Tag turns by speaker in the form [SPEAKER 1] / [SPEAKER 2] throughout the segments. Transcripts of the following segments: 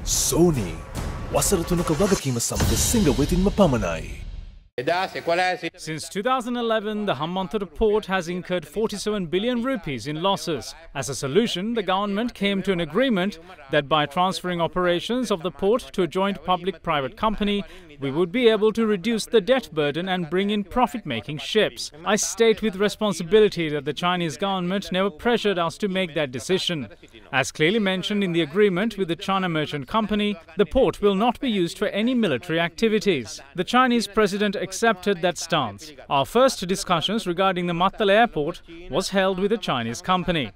[SPEAKER 1] Sony වසර 3ක වගකීම සමග සිංග වෙතින්ම පමණයි.
[SPEAKER 2] Since 2011, the Hambantota port has incurred 47 billion rupees in losses. As a solution, the government came to an agreement that by transferring operations of the port to a joint public-private company, we would be able to reduce the debt burden and bring in profit-making ships. I state with responsibility that the Chinese government never pressured us to make that decision. As clearly mentioned in the agreement with the China Merchant Company, the port will not be used for any military activities. The Chinese president accepted that stance. Our first discussions regarding the Mattala airport was held with a Chinese company.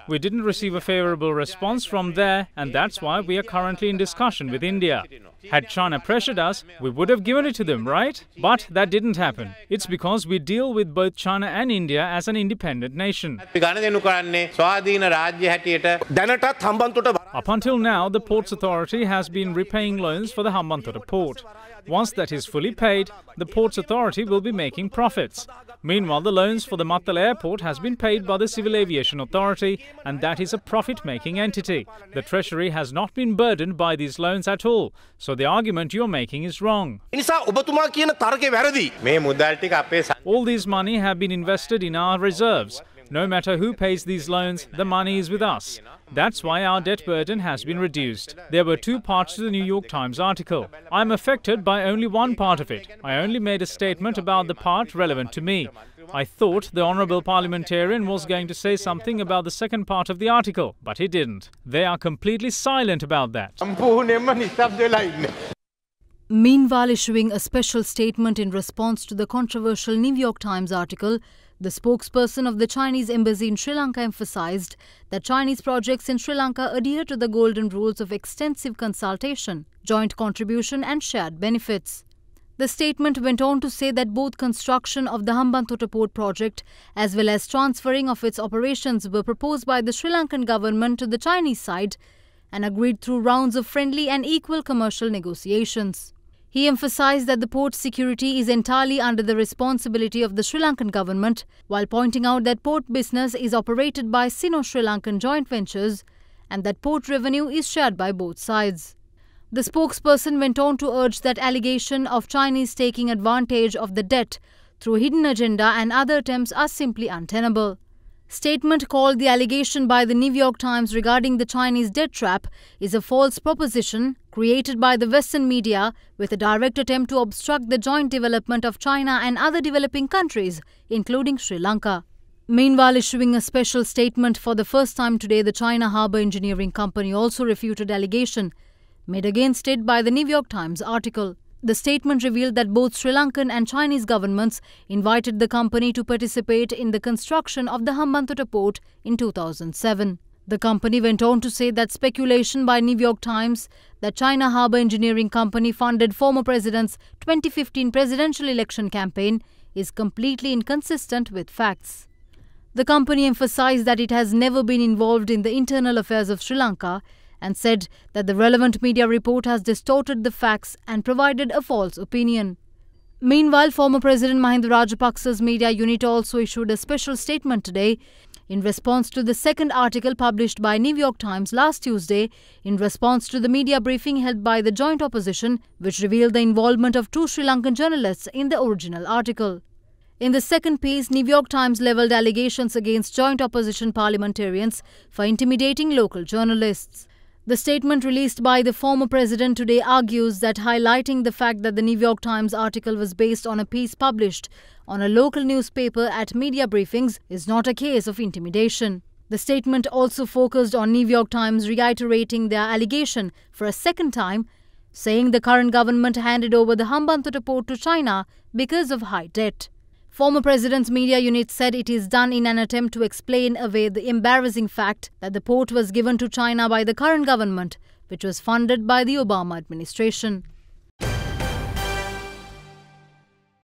[SPEAKER 2] We didn't receive a favorable response from there, and that's why we are currently in discussion with India. Had China pressured us, we would have given it to them, right? But that didn't happen. It's because we deal with both China and India as an independent nation. Up until now, the Ports Authority has been repaying loans for the Hambantota port. Once that is fully paid, the Ports Authority will be making profits. Meanwhile, the loans for the Mattala airport has been paid by the Civil Aviation Authority, and that is a profit-making entity. The Treasury has not been burdened by these loans at all, so the argument you're making is wrong. All these money have been invested in our reserves. No matter who pays these loans, the money is with us. That's why our debt burden has been reduced. There were two parts to the New York Times article. I'm affected by only one part of it. I only made a statement about the part relevant to me. I thought the honourable parliamentarian was going to say something about the second part of the article, but he didn't. They are completely silent about that.
[SPEAKER 3] Meanwhile, issuing a special statement in response to the controversial New York Times article, the spokesperson of the Chinese embassy in Sri Lanka emphasized that Chinese projects in Sri Lanka adhere to the golden rules of extensive consultation, joint contribution and shared benefits. The statement went on to say that both construction of the Hambantota port project as well as transferring of its operations were proposed by the Sri Lankan government to the Chinese side and agreed through rounds of friendly and equal commercial negotiations. He emphasized that the port security is entirely under the responsibility of the Sri Lankan government, while pointing out that port business is operated by Sino-Sri Lankan joint ventures and that port revenue is shared by both sides. The spokesperson went on to urge that allegation of Chinese taking advantage of the debt through hidden agenda and other attempts are simply untenable. Statement called the allegation by the New York Times regarding the Chinese debt trap is a false proposition created by the Western media with a direct attempt to obstruct the joint development of China and other developing countries, including Sri Lanka. Meanwhile, issuing a special statement for the first time today, the China Harbour Engineering Company also refuted allegation made against it by the New York Times article. The statement revealed that both Sri Lankan and Chinese governments invited the company to participate in the construction of the Hambantota port in 2007. The company went on to say that speculation by New York Times that China Harbour Engineering Company funded former president's 2015 presidential election campaign is completely inconsistent with facts. The company emphasized that it has never been involved in the internal affairs of Sri Lanka and said that the relevant media report has distorted the facts and provided a false opinion. Meanwhile, former President Mahinda Rajapaksa's media unit also issued a special statement today in response to the second article published by New York Times last Tuesday in response to the media briefing held by the joint opposition, which revealed the involvement of two Sri Lankan journalists in the original article. In the second piece, New York Times levelled allegations against joint opposition parliamentarians for intimidating local journalists. The statement released by the former president today argues that highlighting the fact that the New York Times article was based on a piece published on a local newspaper at media briefings is not a case of intimidation. The statement also focused on New York Times reiterating their allegation for a second time, saying the current government handed over the Hambantota port to China because of high debt. Former president's media unit said it is done in an attempt to explain away the embarrassing fact that the port was given to China by the current government, which was funded by the Obama administration.